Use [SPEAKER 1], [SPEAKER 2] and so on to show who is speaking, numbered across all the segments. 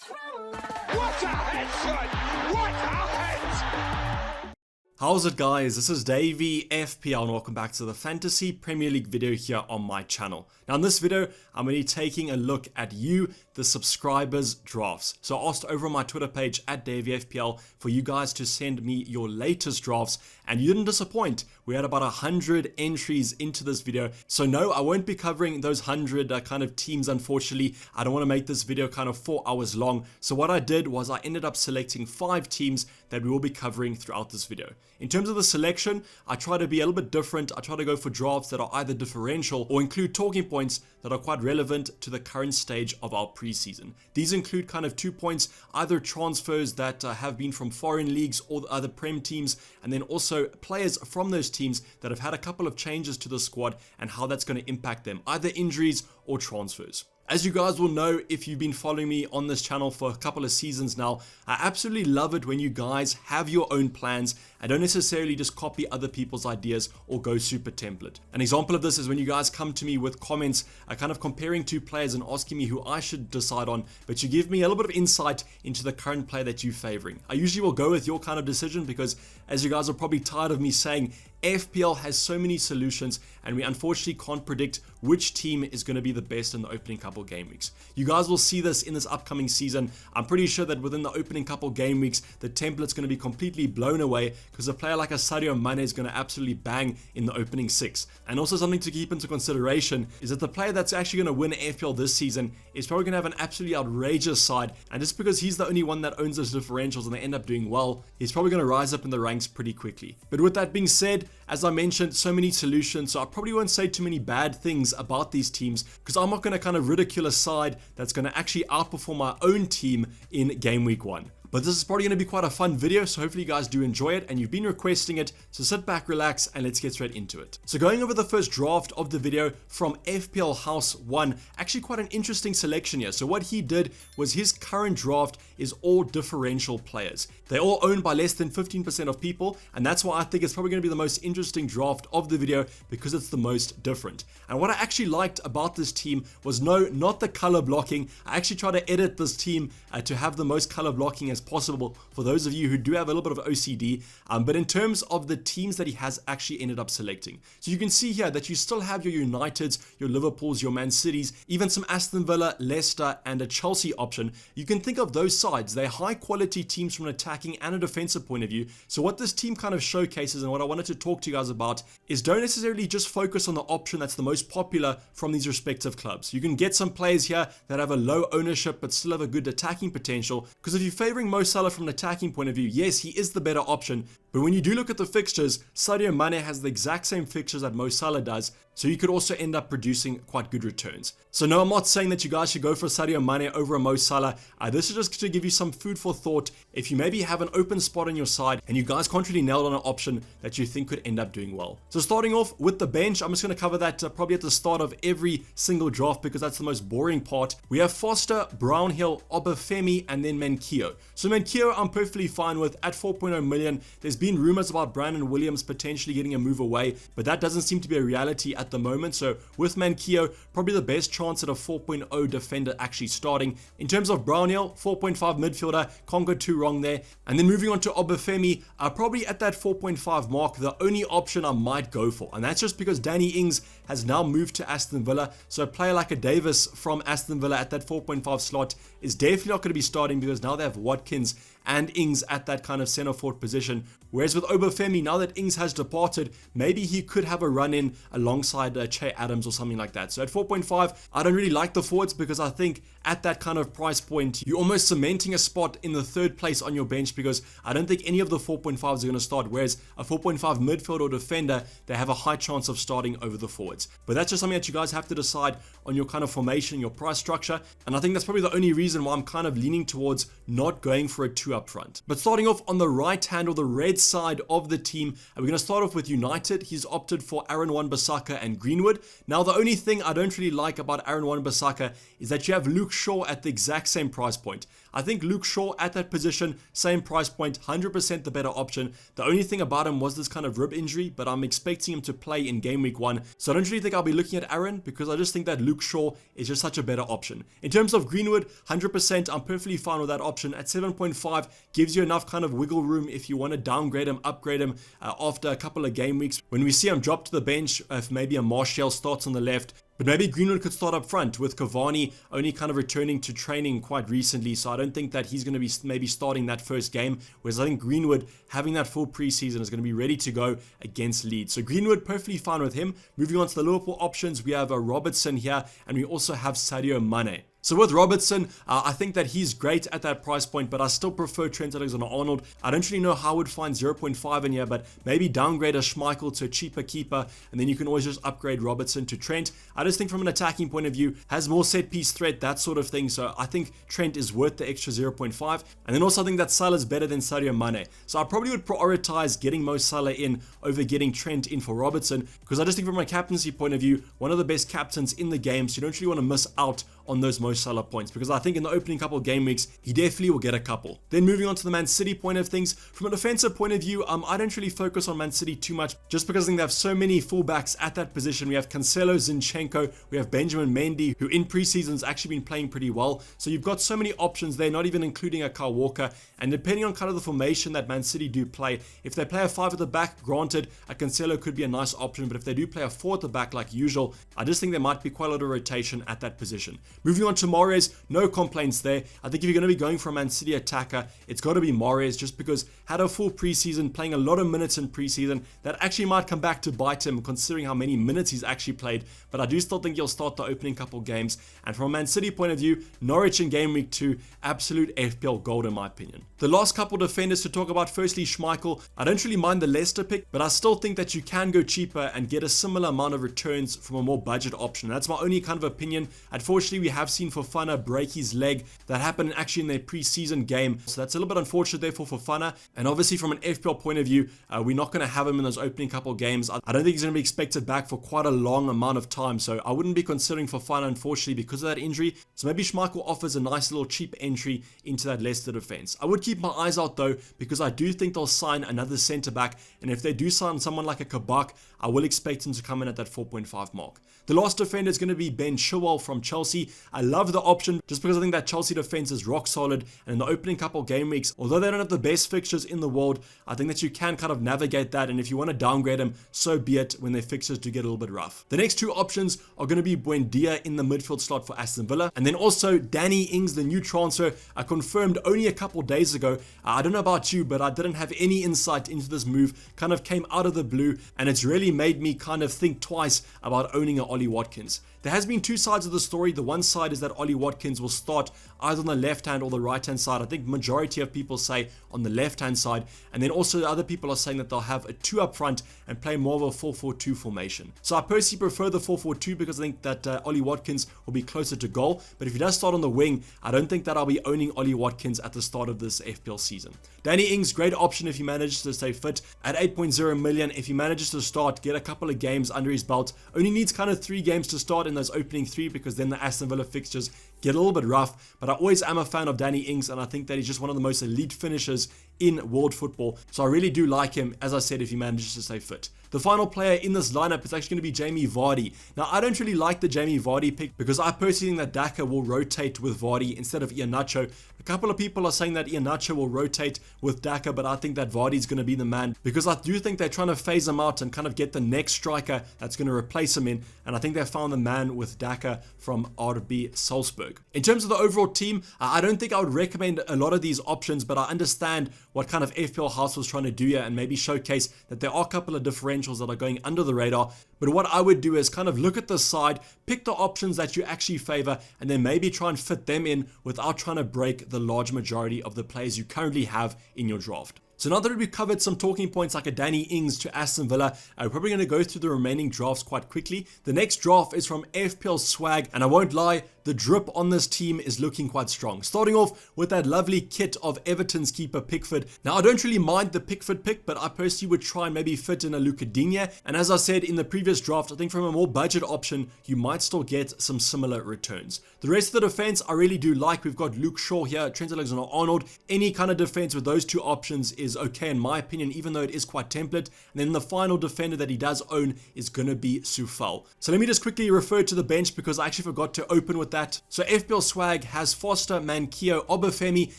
[SPEAKER 1] What a headshot! What a head!
[SPEAKER 2] How's it, guys? This is Dayvy, FPL, and welcome back to the Fantasy Premier League video here on my channel. Now in this video, I'm going to be taking a look at you, the subscribers' drafts. So I asked over on my Twitter page at DayvyFPL for you guys to send me your latest drafts, and you didn't disappoint. We had about 100 entries into this video. So no, I won't be covering those 100 kind of teams, unfortunately. I don't want to make this video kind of 4 hours long. So what I did was I ended up selecting 5 teams that we will be covering throughout this video. In terms of the selection, I try to be a little bit different. I try to go for drafts that are either differential or include talking points that are quite relevant to the current stage of our preseason. These include kind of 2 points, either transfers that have been from foreign leagues or other Prem teams, and then also players from those teams that have had a couple of changes to the squad and how that's going to impact them, either injuries or transfers. As you guys will know, if you've been following me on this channel for a couple of seasons now, I absolutely love it when you guys have your own plans and don't necessarily just copy other people's ideas or go super template. An example of this is when you guys come to me with comments kind of comparing 2 players and asking me who I should decide on, but you give me a little bit of insight into the current player that you're favoring. I usually will go with your kind of decision because, as you guys are probably tired of me saying, FPL has so many solutions and we unfortunately can't predict which team is going to be the best in the opening couple game weeks. You guys will see this in this upcoming season. I'm pretty sure that within the opening couple game weeks, the template's going to be completely blown away because a player like a Sadio Mane is going to absolutely bang in the opening 6. And also something to keep into consideration is that the player that's actually going to win FPL this season is probably going to have an absolutely outrageous side, and just because he's the only one that owns those differentials and they end up doing well, he's probably going to rise up in the ranks pretty quickly. But with that being said, as I mentioned, so many solutions, so I probably won't say too many bad things about these teams because I'm not going to kind of ridicule a side that's going to actually outperform my own team in game week 1. But this is probably going to be quite a fun video, so hopefully you guys do enjoy it, and you've been requesting it, so sit back, relax, and let's get straight into it. So going over the first draft of the video from FPL House 1, actually quite an interesting selection here. So what he did was his current draft is all differential players. They're all owned by less than 15% of people, and that's why I think it's probably going to be the most interesting draft of the video because it's the most different. And what I actually liked about this team was not the color blocking. I actually tried to edit this team to have the most color blocking as possible for those of you who do have a little bit of OCD, but in terms of the teams that he has actually ended up selecting. So you can see here that you still have your Uniteds, your Liverpools, your Man Cities, even some Aston Villa, Leicester, and a Chelsea option. You can think of those sides. They're high quality teams from an attacking and a defensive point of view. So what this team kind of showcases, and what I wanted to talk to you guys about, is don't necessarily just focus on the option that's the most popular from these respective clubs. You can get some players here that have a low ownership but still have a good attacking potential, because if you're favoring Mo Salah from an attacking point of view, yes, he is the better option, but when you do look at the fixtures, Sadio Mane has the exact same fixtures that Mo Salah does, so you could also end up producing quite good returns. So no, I'm not saying that you guys should go for Sadio Mane over a Mo Salah. This is just to give you some food for thought if you maybe have an open spot on your side and you guys can't really nail on an option that you think could end up doing well. So starting off with the bench, I'm just going to cover that probably at the start of every single draft because that's the most boring part. We have Foster, Brownhill, Obafemi, and then Manquillo. So Manquillo I'm perfectly fine with at 4.0 million. There's been rumors about Brandon Williams potentially getting a move away, but that doesn't seem to be a reality at the moment. So with Manquillo, probably the best chance at a 4.0 defender actually starting. In terms of Brownhill, 4.5 midfielder, can't go too wrong there. And then moving on to Obafemi, probably at that 4.5 mark, the only option I might go for, and that's just because Danny Ings has now moved to Aston Villa. So a player like a Davis from Aston Villa at that 4.5 slot is definitely not going to be starting because now they have Watkins and Ings at that kind of centre forward position. Whereas with Obafemi, now that Ings has departed, maybe he could have a run in alongside Che Adams or something like that. So at 4.5, I don't really like the forwards because I think at that kind of price point, you're almost cementing a spot in the 3rd place on your bench because I don't think any of the 4.5s are going to start. Whereas a 4.5 midfield or defender, they have a high chance of starting over the forwards. But that's just something that you guys have to decide on your kind of formation, your price structure. And I think that's probably the only reason why I'm kind of leaning towards not going for a 2 up front. But starting off on the right hand or the red side of the team, we're going to start off with United. He's opted for Aaron Wan-Bissaka and Greenwood. Now the only thing I don't really like about Aaron Wan-Bissaka is that you have Luke Shaw at the exact same price point. I think Luke Shaw at that position, same price point, 100% the better option. The only thing about him was this kind of rib injury, but I'm expecting him to play in game week 1. So I don't really think I'll be looking at Aaron, because I just think that Luke Shaw is just such a better option. In terms of Greenwood, 100%, I'm perfectly fine with that option. At 7.5, gives you enough kind of wiggle room if you want to downgrade him, upgrade him after a couple of game weeks. When we see him drop to the bench, if maybe a Martial starts on the left, but maybe Greenwood could start up front with Cavani only kind of returning to training quite recently. So I don't think that he's going to be maybe starting that first game. Whereas I think Greenwood, having that full preseason, is going to be ready to go against Leeds. So Greenwood, perfectly fine with him. Moving on to the Liverpool options, we have a Robertson here, and we also have Sadio Mane. So with Robertson, I think that he's great at that price point, but I still prefer Trent Alexander-Arnold. I don't really know how I would find 0.5 in here, but maybe downgrade a Schmeichel to a cheaper keeper, and then you can always just upgrade Robertson to Trent. I just think from an attacking point of view, has more set piece threat, that sort of thing. So I think Trent is worth the extra 0.5. And then also I think that Salah's better than Sadio Mane. So I probably would prioritize getting Mo Salah in over getting Trent in for Robertson, because I just think from a captaincy point of view, one of the best captains in the game, so you don't really want to miss out on those Mo Salah points, because I think in the opening couple of game weeks, he definitely will get a couple. Then moving on to the Man City point of things, from a defensive point of view, I don't really focus on Man City too much, just because I think they have so many fullbacks at that position. We have Cancelo, Zinchenko, we have Benjamin Mendy, who in preseason has actually been playing pretty well. So you've got so many options there, not even including a Kyle Walker. And depending on kind of the formation that Man City do play, if they play a 5 at the back, granted, a Cancelo could be a nice option, but if they do play a 4 at the back like usual, I just think there might be quite a lot of rotation at that position. Moving on to Mahrez, no complaints there. I think if you're going to be going for a Man City attacker, it's got to be Mahrez, just because had a full preseason, playing a lot of minutes in preseason, that actually might come back to bite him considering how many minutes he's actually played. But I do still think he'll start the opening couple games. And from a Man City point of view, Norwich in game week 2, absolute FPL gold in my opinion. The last couple defenders to talk about, firstly Schmeichel. I don't really mind the Leicester pick, but I still think that you can go cheaper and get a similar amount of returns from a more budget option. That's my only kind of opinion. Unfortunately, we have seen Fofana break his leg. That happened actually in their preseason game, so that's a little bit unfortunate there for Fofana. And obviously from an FPL point of view, we're not going to have him in those opening couple of games. I don't think he's going to be expected back for quite a long amount of time, so I wouldn't be considering Fofana, unfortunately, because of that injury. So maybe Schmeichel offers a nice little cheap entry into that Leicester defense. I would keep my eyes out though, because I do think they'll sign another centre back, and if they do sign someone like a Kabak, I will expect him to come in at that 4.5 mark. The last defender is going to be Ben Chiwal from Chelsea. I love the option just because I think that Chelsea defense is rock solid, and in the opening couple game weeks, although they don't have the best fixtures in the world, I think that you can kind of navigate that, and if you want to downgrade them, so be it when their fixtures do get a little bit rough. The next two options are going to be Buendia in the midfield slot for Aston Villa, and then also Danny Ings, the new transfer, confirmed only a couple days ago. I don't know about you, but I didn't have any insight into this move, kind of came out of the blue, and it's really made me kind of think twice about owning a Ollie Watkins. There has been two sides of the story. The one side is that Ollie Watkins will start either on the left hand or the right hand side. I think majority of people say on the left hand side, and then also other people are saying that they'll have a 2 up front and play more of a 4-4-2 formation. So I personally prefer the 4-4-2 because I think that Ollie Watkins will be closer to goal, but if he does start on the wing, I don't think that I'll be owning Ollie Watkins at the start of this FPL season. Danny Ings, great option if he manages to stay fit at 8.0 million. If he manages to start, get a couple of games under his belt, only needs kind of 3 games to start in those opening 3, because then the Aston Villa fixtures get a little bit rough. But I always am a fan of Danny Ings, and I think that he's just one of the most elite finishers in world football. So I really do like him, as I said, if he manages to stay fit. The final player in this lineup is actually going to be Jamie Vardy. Now, I don't really like the Jamie Vardy pick because I personally think that Daka will rotate with Vardy instead of Iheanacho. A couple of people are saying that Iheanacho will rotate with Daka, but I think that Vardy's going to be the man because I do think they're trying to phase him out and kind of get the next striker that's going to replace him in, and I think they found the man with Daka from RB Salzburg. In terms of the overall team, I don't think I would recommend a lot of these options, but I understand what kind of FPL house was trying to do here and maybe showcase that there are a couple of differentials that are going under the radar. But what I would do is kind of look at the side, pick the options that you actually favor, and then maybe try and fit them in without trying to break the large majority of the players you currently have in your draft. So now that we've covered some talking points like a Danny Ings to Aston Villa, we're probably going to go through the remaining drafts quite quickly. The next draft is from FPL Swag, and I won't lie, the drip on this team is looking quite strong. Starting off with that lovely kit of Everton's keeper Pickford. Now, I don't really mind the Pickford pick, but I personally would try and maybe fit in a Lukaku. And as I said in the previous draft, I think from a more budget option, you might still get some similar returns. The rest of the defense I really do like. We've got Luke Shaw here, Trent Alexander-Arnold. Any kind of defense with those two options is okay in my opinion, even though it is quite template. And then the final defender that he does own is going to be Chiwal. So let me just quickly refer to the bench because I actually forgot to open with that. So FPL Swag has Foster, Mankio, Obafemi,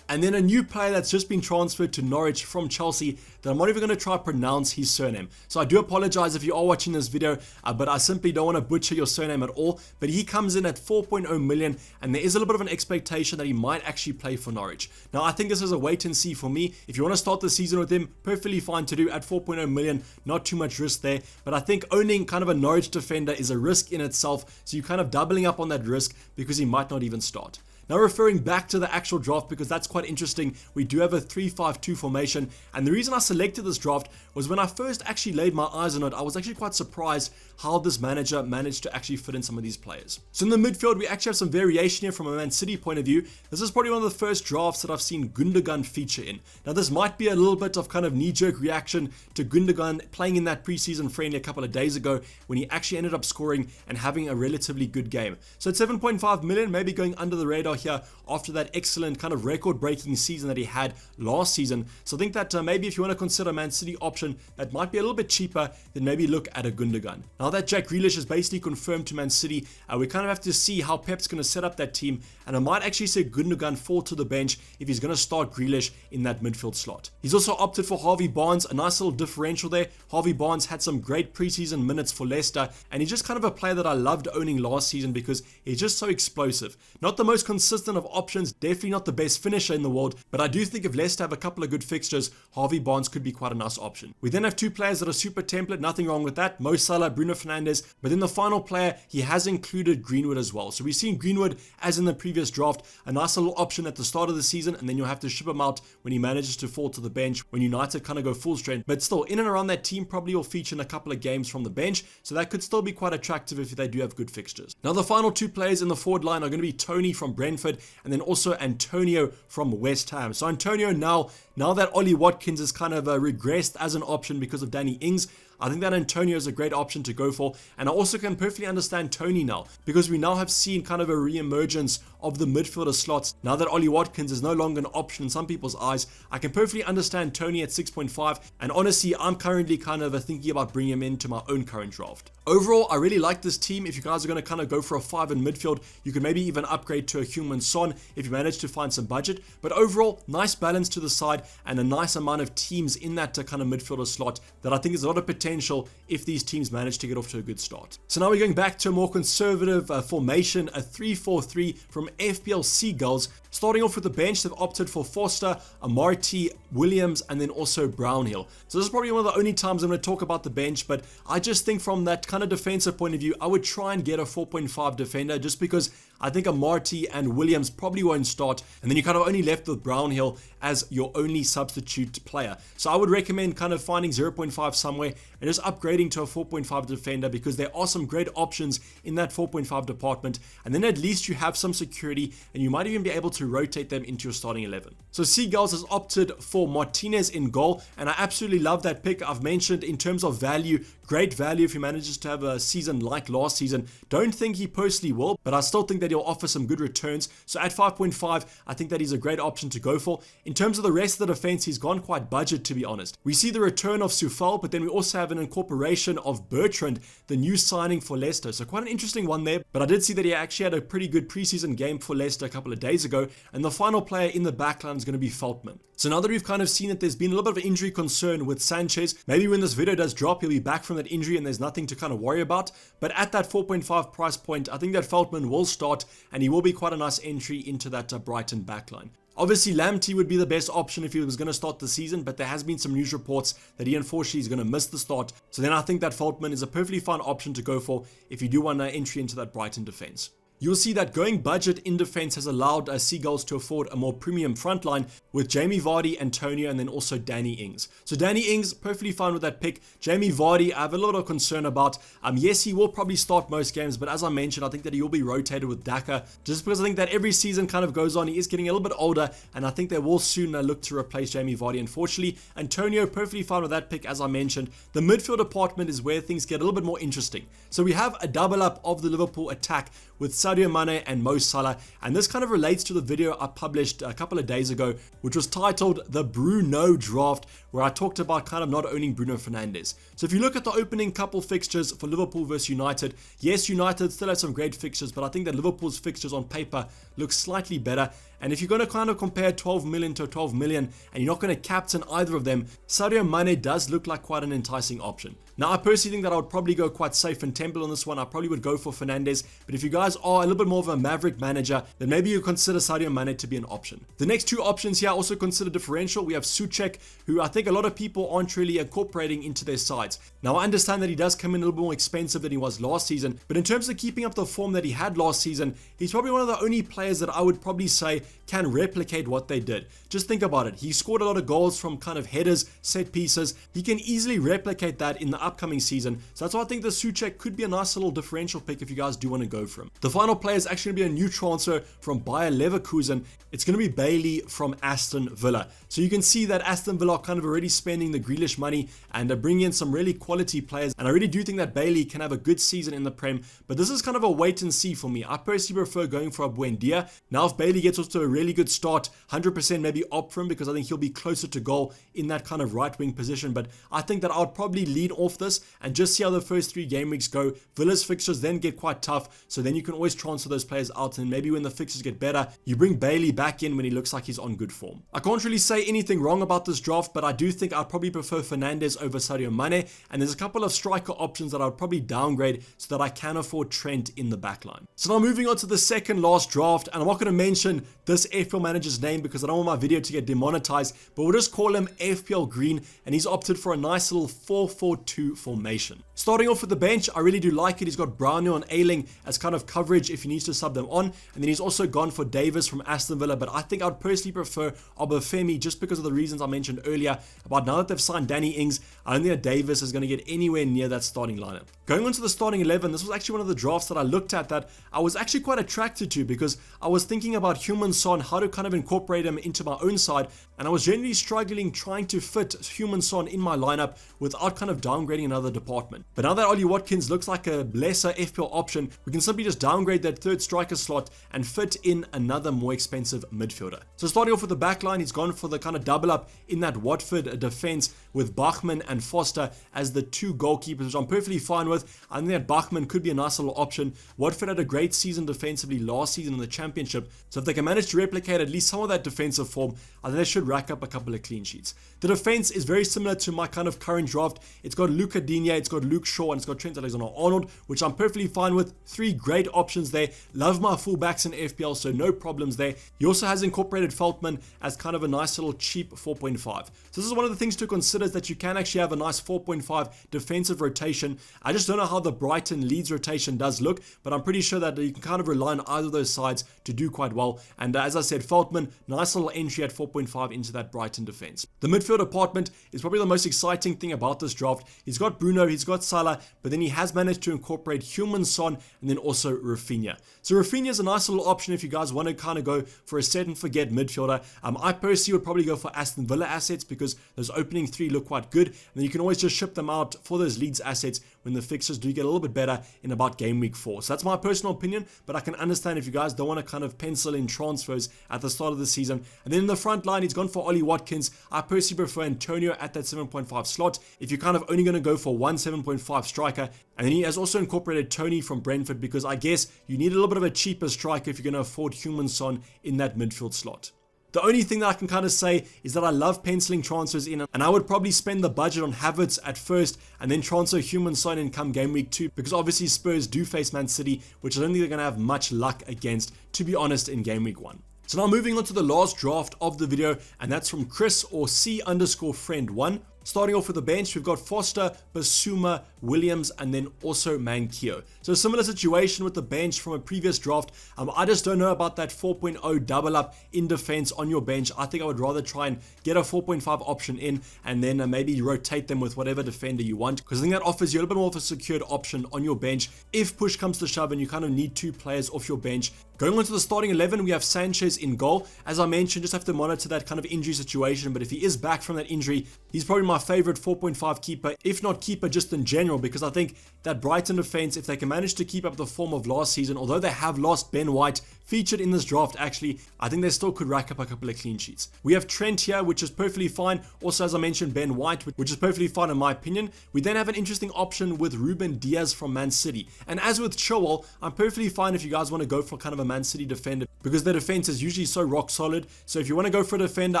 [SPEAKER 2] and then a new player that's just been transferred to Norwich from Chelsea that I'm not even going to try to pronounce his surname. So I do apologize if you are watching this video, but I simply don't want to butcher your surname at all. But he comes in at 4.0 million, and there is a little bit of an expectation that he might actually play for Norwich. Now, I think this is a wait and see for me. If you want to start the season with him, perfectly fine to do at 4.0 million, not too much risk there. But I think owning kind of a Norwich defender is a risk in itself, so you're kind of doubling up on that risk because he might not even start. Now, referring back to the actual draft, because that's quite interesting, we do have a 3-5-2 formation, and the reason I selected this draft was when I first actually laid my eyes on it, I was actually quite surprised how this manager managed to actually fit in some of these players. So in the midfield, we actually have some variation here from a Man City point of view. This is probably one of the first drafts that I've seen Gundogan feature in. Now, this might be a little bit of kind of knee-jerk reaction to Gundogan playing in that preseason friendly a couple of days ago when he actually ended up scoring and having a relatively good game. So at 7.5 million, maybe going under the radar here after that excellent kind of record-breaking season that he had last season. So I think that maybe if you want to consider a Man City option that might be a little bit cheaper, then maybe look at a Gundogan. Now that Jack Grealish is basically confirmed to Man City, we kind of have to see how Pep's going to set up that team, and I might actually say Gundogan fall to the bench if he's going to start Grealish in that midfield slot. He's also opted for Harvey Barnes, a nice little differential there. Harvey Barnes had some great preseason minutes for Leicester, and he's just kind of a player that I loved owning last season because he's just so explosive. Not the most consistent of options, definitely not the best finisher in the world, but I do think if Leicester have a couple of good fixtures, Harvey Barnes could be quite a nice option. We then have two players that are super template, nothing wrong with that, Mo Salah, Bruno Fernandes, but then the final player, he has included Greenwood as well. So we've seen Greenwood, as in the previous draft, a nice little option at the start of the season, and then you'll have to ship him out when he manages to fall to the bench, when United kind of go full strength, but still, in and around that team probably will feature in a couple of games from the bench, so that could still be quite attractive if they do have good fixtures. Now the final two players in the forward line are going to be Tony from Brentford, and then also Antonio from West Ham. So Antonio now that Ollie Watkins has kind of regressed as an option because of Danny Ings, I think that Antonio is a great option to go for, and I also can perfectly understand Tony now because we now have seen kind of a re-emergence of the midfielder slots. Now that Ollie Watkins is no longer an option in some people's eyes, I can perfectly understand Tony at 6.5, and honestly, I'm currently kind of thinking about bringing him into my own current draft. Overall, I really like this team. If you guys are going to kind of go for a 5 in midfield, you can maybe even upgrade to a Heung-min Son if you manage to find some budget. But overall, nice balance to the side and a nice amount of teams in that kind of midfielder slot that I think is a lot of potential if these teams manage to get off to a good start. So now we're going back to a more conservative formation, a 3-4-3 from FPL Seagulls. Starting off with the bench, they've opted for Foster, Amartey, Williams, and then also Brownhill. So this is probably one of the only times I'm going to talk about the bench, but I just think from that kind of defensive point of view, I would try and get a 4.5 defender just because I think Amartey and Williams probably won't start, and then you're kind of only left with Brownhill as your only substitute player. So I would recommend kind of finding 0.5 somewhere and just upgrading to a 4.5 defender because there are some great options in that 4.5 department, and then at least you have some security and you might even be able to rotate them into your starting 11. So Seagulls has opted for Martinez in goal, and I absolutely love that pick. I've mentioned in terms of value, great value if he manages to have a season like last season. Don't think he personally will, but I still think that he'll offer some good returns. So at 5.5, I think that he's a great option to go for. In terms of the rest of the defense, he's gone quite budget, to be honest. We see the return of Chiwal, but then we also have an incorporation of Bertrand, the new signing for Leicester. So quite an interesting one there, but I did see that he actually had a pretty good preseason game for Leicester a couple of days ago, and the final player in the backline is going to be Veltman. So now that we've kind of seen that there's been a little bit of injury concern with Sanchez, maybe when this video does drop, he'll be back from that injury and there's nothing to kind of worry about. But at that 4.5 price point, I think that Veltman will start and he will be quite a nice entry into that Brighton backline. Obviously, Lamptey would be the best option if he was going to start the season, but there has been some news reports that he unfortunately is going to miss the start. So then I think that Veltman is a perfectly fine option to go for if you do want an entry into that Brighton defense. you'll see that going budget in defense has allowed Seagulls to afford a more premium front line with Jamie Vardy, Antonio, and then also Danny Ings. So Danny Ings, perfectly fine with that pick. Jamie Vardy, I have a lot of concern about. Yes, he will probably start most games, but as I mentioned, I think that he will be rotated with Daka, just because I think that every season kind of goes on. He is getting a little bit older, and I think they will soon look to replace Jamie Vardy, unfortunately. Antonio, perfectly fine with that pick, as I mentioned. The midfield department is where things get a little bit more interesting. So we have a double up of the Liverpool attack with Sadio Mane and Mo Salah, and this kind of relates to the video I published a couple of days ago, which was titled The Bruno Draft, where I talked about kind of not owning Bruno Fernandes. So if you look at the opening couple fixtures for Liverpool versus United, yes, United still have some great fixtures, but I think that Liverpool's fixtures on paper look slightly better. And if you're going to kind of compare 12 million to 12 million and you're not going to captain either of them, Sadio Mane does look like quite an enticing option. Now, I personally think that I would probably go quite safe and temple on this one. I probably would go for Fernandes, but if you guys are a little bit more of a maverick manager, then maybe you consider Sadio Mane to be an option. The next two options here also consider differential. We have Souček, who I think a lot of people aren't really incorporating into their sides. Now, I understand that he does come in a little bit more expensive than he was last season, but in terms of keeping up the form that he had last season, he's probably one of the only players that I would probably say can replicate what they did. Just think about it. He scored a lot of goals from kind of headers, set pieces. He can easily replicate that in the upcoming season. So that's why I think the Souček could be a nice little differential pick if you guys do want to go for him. The final player is actually going to be a new transfer from Bayer Leverkusen. It's going to be Bailey from Aston Villa. So you can see that Aston Villa are kind of already spending the Grealish money and are bringing in some really quality players. And I really do think that Bailey can have a good season in the Prem. But this is kind of a wait and see for me. I personally prefer going for a Buendia. Now, if Bailey gets off to a really good start, 100% maybe opt for him because I think he'll be closer to goal in that kind of right wing position. But I think that I would probably lead off this and just see how the first 3 game weeks go. Villa's fixtures then get quite tough, so then you can always transfer those players out, and maybe when the fixtures get better, you bring Bailey back in when he looks like he's on good form. I can't really say anything wrong about this draft, but I do think I'd probably prefer Fernandes over Sadio Mane, and there's a couple of striker options that I would probably downgrade so that I can afford Trent in the backline. So now moving on to the second last draft, and I'm not going to mention this FPL manager's name because I don't want my video to get demonetized, but we'll just call him FPL Green, and he's opted for a nice little 4-4-2 formation. Starting off with the bench, I really do like it. He's got Brownhill and Ayling as kind of coverage if he needs to sub them on, and then he's also gone for Davis from Aston Villa, but I think I'd personally prefer Obafemi just because of the reasons I mentioned earlier about now that they've signed Danny Ings. I don't think that Davis is going to get anywhere near that starting lineup. Going on to the starting 11, this was actually one of the drafts that I looked at that I was actually quite attracted to because I was thinking about Heung-min Son, how to kind of incorporate him into my own side, and I was generally struggling trying to fit Heung-min Son in my lineup without kind of downgrading another department. But now that Ollie Watkins looks like a lesser FPL option, we can simply just downgrade that third striker slot and fit in another more expensive midfielder. So starting off with the back line, he's gone for the kind of double up in that Watford defense with Bachmann and Foster as the 2 goalkeepers, which I'm perfectly fine with. I think that Bachmann could be a nice little option. Watford had a great season defensively last season in the Championship, so if they can manage to replicate at least some of that defensive form, I think they should rack up a couple of clean sheets. The defense is very similar to my kind of current draft. It's got Luca Digne, it's got Luke Shaw, and it's got Trent Alexander-Arnold, which I'm perfectly fine with. 3 great options there. Love my fullbacks in FPL, so no problems there. He also has incorporated Veltman as kind of a nice little cheap 4.5. So this is one of the things to consider, is that you can actually have a nice 4.5 defensive rotation. I just don't know how the Brighton Leeds rotation does look, but I'm pretty sure that you can kind of rely on either of those sides to do quite well. And as I said, Veltman, nice little entry at 4.5 into that Brighton defense. The midfield department is probably the most exciting thing about this draft. He's got Bruno, he's got Salah, but then he has managed to incorporate Heung-min Son and then also Rafinha. So Rafinha is a nice little option if you guys want to kind of go for a set and forget midfielder. I personally would probably go for Aston Villa assets because those opening 3 look quite good, and then you can always just ship them out for those Leeds assets when the fixtures do get a little bit better in about game week 4. So that's my personal opinion, but I can understand if you guys don't want to kind of pencil in transfers at the start of the season. And then in the front line, he's gone for Ollie Watkins. I personally prefer Antonio at that 7.5 slot if you're kind of only going to go for one 7.5 striker. And then he has also incorporated Tony from Brentford because I guess you need a little bit of a cheaper striker if you're going to afford Heung-min Son in that midfield slot. The only thing that I can kind of say is that I love penciling transfers in, and I would probably spend the budget on Havertz at first and then transfer Heung-min Son in come game week 2 because obviously Spurs do face Man City, which I don't think they're going to have much luck against, to be honest, in game week 1. So now moving on to the last draft of the video, and that's from Chris or C_friend1. Starting off with the bench, we've got Foster, Basuma, Williams, and then also Mankio. So a similar situation with the bench from a previous draft. I just don't know about that 4.0 double up in defense on your bench. I think I would rather try and get a 4.5 option in and then maybe rotate them with whatever defender you want, because I think that offers you a little bit more of a secured option on your bench if push comes to shove and you kind of need 2 players off your bench. Going on to the starting 11, we have Sanchez in goal. As I mentioned, just have to monitor that kind of injury situation, but if he is back from that injury, he's probably my favorite 4.5 keeper, if not keeper just in general, because I think that Brighton defense, if they can manage to keep up the form of last season, although they have lost Ben White, featured in this draft actually, I think they still could rack up a couple of clean sheets. We have Trent here, which is perfectly fine. Also, as I mentioned, Ben White, which is perfectly fine in my opinion. We then have an interesting option with Ruben Diaz from Man City. And as with Chiwal, I'm perfectly fine if you guys want to go for kind of a Man City defender, because their defense is usually so rock solid. So if you want to go for a defender,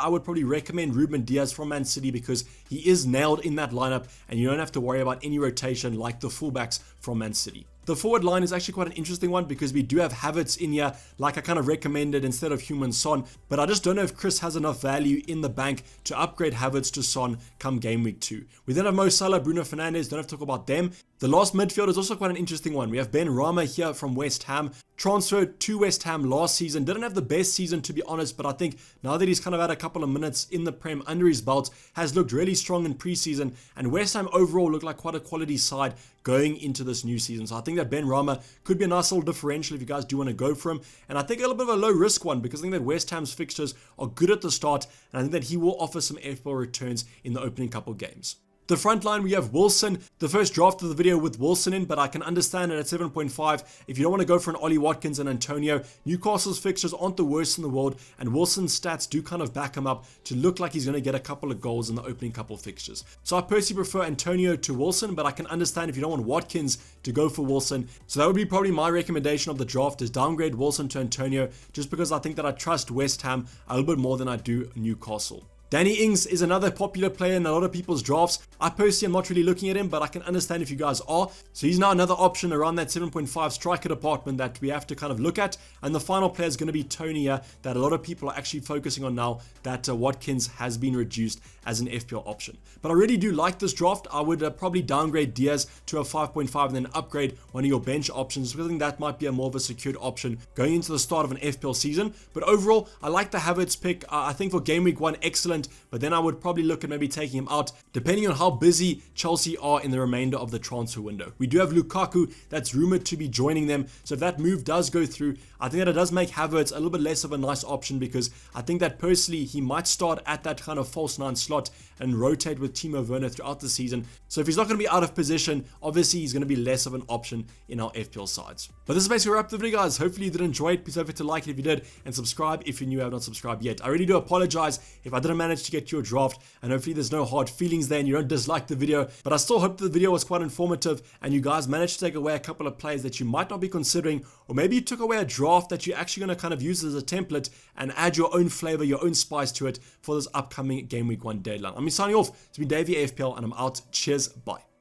[SPEAKER 2] I would probably recommend Ruben Diaz from Man City, because he is nailed in that lineup and you don't have to worry about any rotation like the fullbacks from Man City. The forward line is actually quite an interesting one, because we do have Havertz in here, like I kind of recommended instead of Heung-min Son, but I just don't know if Chris has enough value in the bank to upgrade Havertz to Son come game week 2. We then have Mo Salah, Bruno Fernandes, don't have to talk about them. The last midfield is also quite an interesting one. We have Ben Rama here from West Ham, transferred to West Ham last season, didn't have the best season to be honest, but I think now that he's kind of had a couple of minutes in the Prem under his belt, has looked really strong in preseason, and West Ham overall look like quite a quality side going into this new season. So I think that Ben Rama could be a nice little differential if you guys do want to go for him, and I think a little bit of a low risk one, because I think that West Ham's fixtures are good at the start, and I think that he will offer some FPL returns in the opening couple games. The front line, we have Wilson, the first draft of the video with Wilson in, but I can understand it at 7.5. If you don't want to go for an Ollie Watkins and Antonio, Newcastle's fixtures aren't the worst in the world, and Wilson's stats do kind of back him up to look like he's going to get a couple of goals in the opening couple of fixtures. So I personally prefer Antonio to Wilson, but I can understand if you don't want Watkins to go for Wilson. So that would be probably my recommendation of the draft, is downgrade Wilson to Antonio, just because I think that I trust West Ham a little bit more than I do Newcastle. Danny Ings is another popular player in a lot of people's drafts. I personally am not really looking at him, but I can understand if you guys are. So he's now another option around that 7.5 striker department that we have to kind of look at. And the final player is going to be Tony here, that a lot of people are actually focusing on now that Watkins has been reduced as an FPL option. But I really do like this draft. I would probably downgrade Diaz to a 5.5 and then upgrade one of your bench options, because I think that might be a more of a secured option going into the start of an FPL season. But overall, I like the Havertz pick. I think for game week 1, excellent. But then I would probably look at maybe taking him out, depending on how busy Chelsea are in the remainder of the transfer window. We do have Lukaku that's rumored to be joining them, so if that move does go through, I think that it does make Havertz a little bit less of a nice option, because I think that personally he might start at that kind of false 9 slot and rotate with Timo Werner throughout the season. So if he's not going to be out of position, obviously he's going to be less of an option in our FPL sides. But this is basically wrap the video, guys. Hopefully you did enjoy it. Please don't forget to like it if you did, and subscribe if you're new and have not subscribed yet. I really do apologize if I didn't manage to get your draft, and hopefully there's no hard feelings there and you don't dislike the video, but I still hope the video was quite informative and you guys managed to take away a couple of players that you might not be considering, or maybe you took away a draft that you're actually going to kind of use as a template and add your own flavor, your own spice to it for this upcoming game week 1 deadline. I'm signing off. It's been Dayvy FPL and I'm out. Cheers, bye.